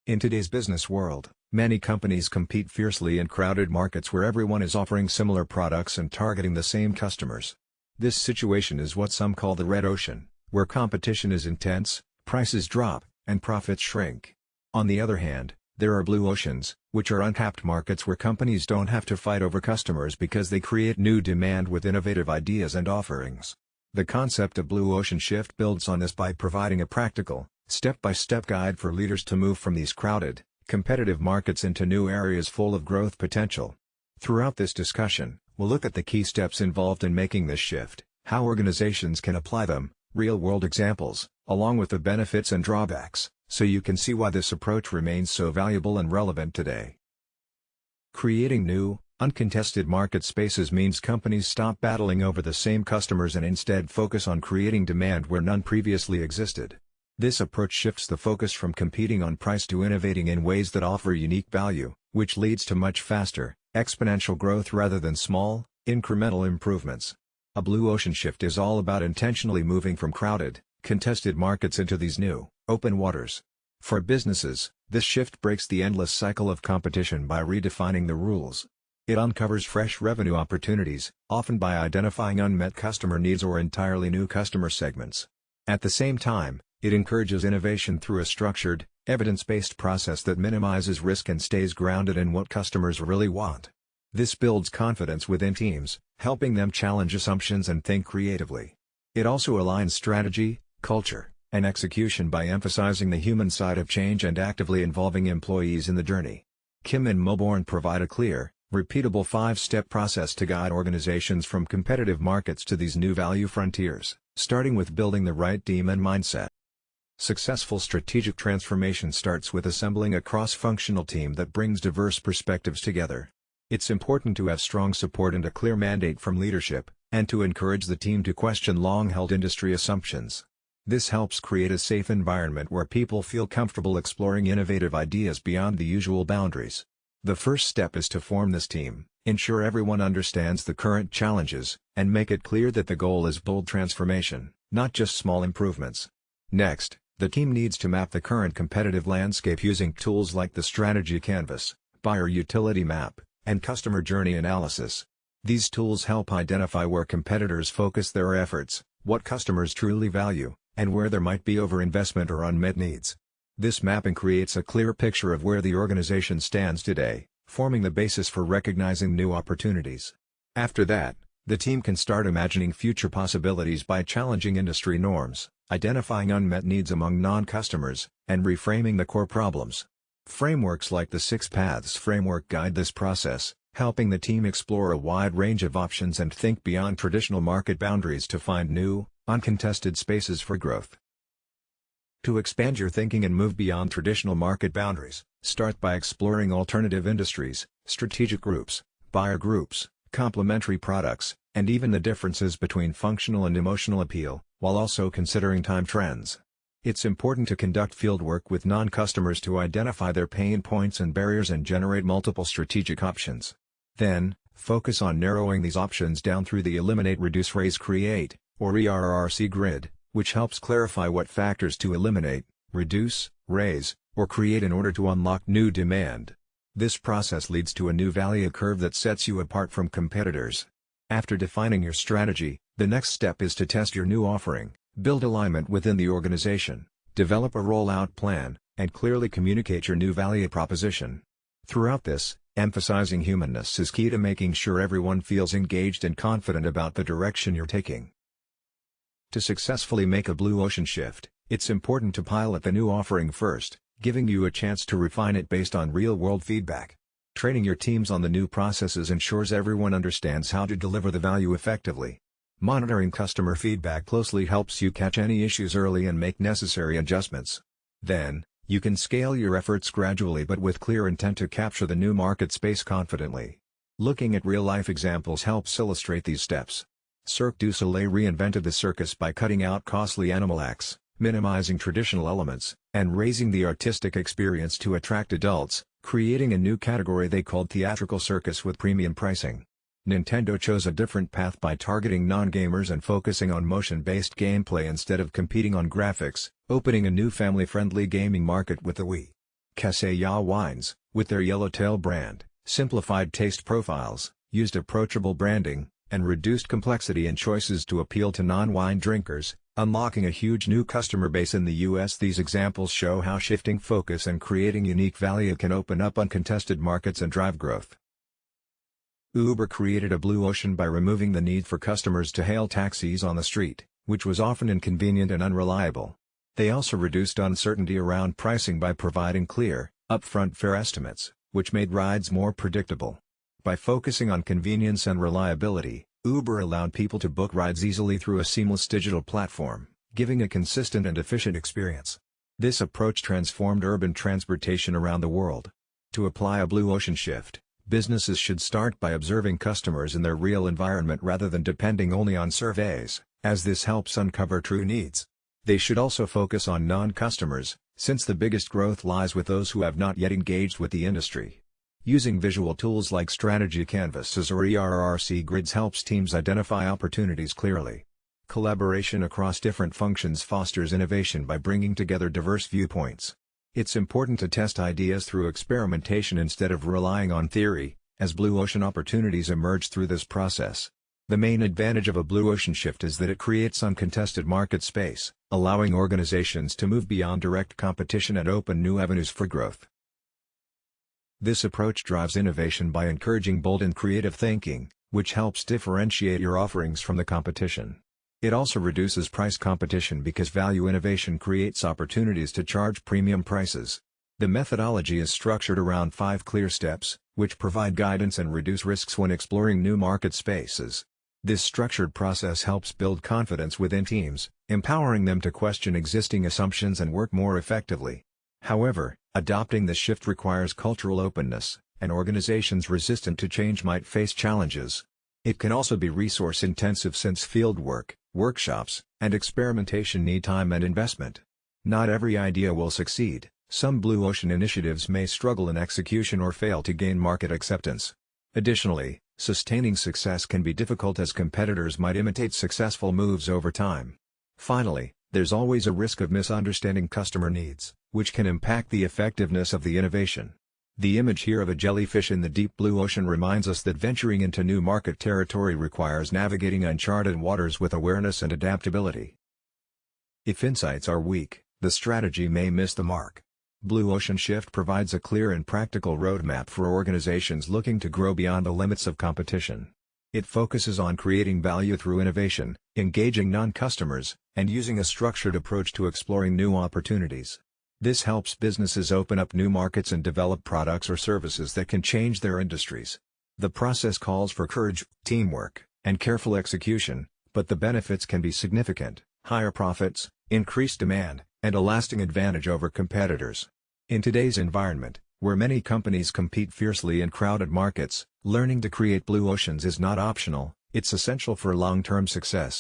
In today's business world, many companies compete fiercely in crowded markets where everyone is offering similar products and targeting the same customers. This situation is what some call the red ocean, where competition is intense, prices drop, and profits shrink. On the other hand, there are blue oceans, which are untapped markets where companies don't have to fight over customers because they create new demand with innovative ideas and offerings. The concept of blue ocean shift builds on this by providing a practical, step-by-step guide for leaders to move from these crowded, competitive markets into new areas full of growth potential. Throughout this discussion, we'll look at the key steps involved in making this shift, how organizations can apply them, real-world examples, along with the benefits and drawbacks, so you can see why this approach remains so valuable and relevant today. Creating new, uncontested market spaces means companies stop battling over the same customers and instead focus on creating demand where none previously existed. This approach shifts the focus from competing on price to innovating in ways that offer unique value, which leads to much faster, exponential growth rather than small, incremental improvements. A blue ocean shift is all about intentionally moving from crowded, contested markets into these new, open waters. For businesses, this shift breaks the endless cycle of competition by redefining the rules. It uncovers fresh revenue opportunities, often by identifying unmet customer needs or entirely new customer segments. At the same time, it encourages innovation through a structured, evidence-based process that minimizes risk and stays grounded in what customers really want. This builds confidence within teams, helping them challenge assumptions and think creatively. It also aligns strategy, culture, and execution by emphasizing the human side of change and actively involving employees in the journey. Kim and Milbourne provide a clear, repeatable 5-step process to guide organizations from competitive markets to these new value frontiers, starting with building the right team and mindset. Successful strategic transformation starts with assembling a cross-functional team that brings diverse perspectives together. It's important to have strong support and a clear mandate from leadership, and to encourage the team to question long-held industry assumptions. This helps create a safe environment where people feel comfortable exploring innovative ideas beyond the usual boundaries. The first step is to form this team, ensure everyone understands the current challenges, and make it clear that the goal is bold transformation, not just small improvements. Next, the team needs to map the current competitive landscape using tools like the Strategy Canvas, Buyer Utility Map, and Customer Journey Analysis. These tools help identify where competitors focus their efforts, what customers truly value, and where there might be overinvestment or unmet needs. This mapping creates a clear picture of where the organization stands today, forming the basis for recognizing new opportunities. After that, the team can start imagining future possibilities by challenging industry norms, identifying unmet needs among non-customers, and reframing the core problems. Frameworks like the 6 Paths framework guide this process, helping the team explore a wide range of options and think beyond traditional market boundaries to find new, uncontested spaces for growth. To expand your thinking and move beyond traditional market boundaries, start by exploring alternative industries, strategic groups, buyer groups, complementary products, and even the differences between functional and emotional appeal, while also considering time trends. It's important to conduct fieldwork with non-customers to identify their pain points and barriers and generate multiple strategic options. Then, focus on narrowing these options down through the Eliminate Reduce Raise Create, or ERRC grid, which helps clarify what factors to eliminate, reduce, raise, or create in order to unlock new demand. This process leads to a new value curve that sets you apart from competitors. After defining your strategy, the next step is to test your new offering, build alignment within the organization, develop a rollout plan, and clearly communicate your new value proposition. Throughout this, emphasizing humanness is key to making sure everyone feels engaged and confident about the direction you're taking. To successfully make a blue ocean shift, it's important to pilot the new offering first, giving you a chance to refine it based on real-world feedback. Training your teams on the new processes ensures everyone understands how to deliver the value effectively. Monitoring customer feedback closely helps you catch any issues early and make necessary adjustments. Then, you can scale your efforts gradually but with clear intent to capture the new market space confidently. Looking at real-life examples helps illustrate these steps. Cirque du Soleil reinvented the circus by cutting out costly animal acts, minimizing traditional elements, and raising the artistic experience to attract adults, creating a new category they called theatrical circus with premium pricing. Nintendo chose a different path by targeting non-gamers and focusing on motion-based gameplay instead of competing on graphics, opening a new family-friendly gaming market with the Wii. Casella Wines, with their Yellowtail brand, simplified taste profiles, used approachable branding, and reduced complexity and choices to appeal to non-wine drinkers, unlocking a huge new customer base in the U.S. These examples show how shifting focus and creating unique value can open up uncontested markets and drive growth. Uber created a blue ocean by removing the need for customers to hail taxis on the street, which was often inconvenient and unreliable. They also reduced uncertainty around pricing by providing clear, upfront fare estimates, which made rides more predictable. By focusing on convenience and reliability, Uber allowed people to book rides easily through a seamless digital platform, giving a consistent and efficient experience. This approach transformed urban transportation around the world. To apply a blue ocean shift, businesses should start by observing customers in their real environment rather than depending only on surveys, as this helps uncover true needs. They should also focus on non-customers, since the biggest growth lies with those who have not yet engaged with the industry. Using visual tools like strategy canvases or ERRC grids helps teams identify opportunities clearly. Collaboration across different functions fosters innovation by bringing together diverse viewpoints. It's important to test ideas through experimentation instead of relying on theory, as blue ocean opportunities emerge through this process. The main advantage of a blue ocean shift is that it creates uncontested market space, allowing organizations to move beyond direct competition and open new avenues for growth. This approach drives innovation by encouraging bold and creative thinking, which helps differentiate your offerings from the competition. It also reduces price competition because value innovation creates opportunities to charge premium prices. The methodology is structured around 5 clear steps, which provide guidance and reduce risks when exploring new market spaces. This structured process helps build confidence within teams, empowering them to question existing assumptions and work more effectively. However, adopting this shift requires cultural openness, and organizations resistant to change might face challenges. It can also be resource-intensive since fieldwork, workshops, and experimentation need time and investment. Not every idea will succeed. Some blue ocean initiatives may struggle in execution or fail to gain market acceptance. Additionally, sustaining success can be difficult as competitors might imitate successful moves over time. Finally, there's always a risk of misunderstanding customer needs, which can impact the effectiveness of the innovation. The image here of a jellyfish in the deep blue ocean reminds us that venturing into new market territory requires navigating uncharted waters with awareness and adaptability. If insights are weak, the strategy may miss the mark. Blue Ocean Shift provides a clear and practical roadmap for organizations looking to grow beyond the limits of competition. It focuses on creating value through innovation, engaging non-customers, and using a structured approach to exploring new opportunities. This helps businesses open up new markets and develop products or services that can change their industries. The process calls for courage, teamwork, and careful execution, but the benefits can be significant: higher profits, increased demand, and a lasting advantage over competitors. In today's environment, where many companies compete fiercely in crowded markets, learning to create blue oceans is not optional, it's essential for long-term success.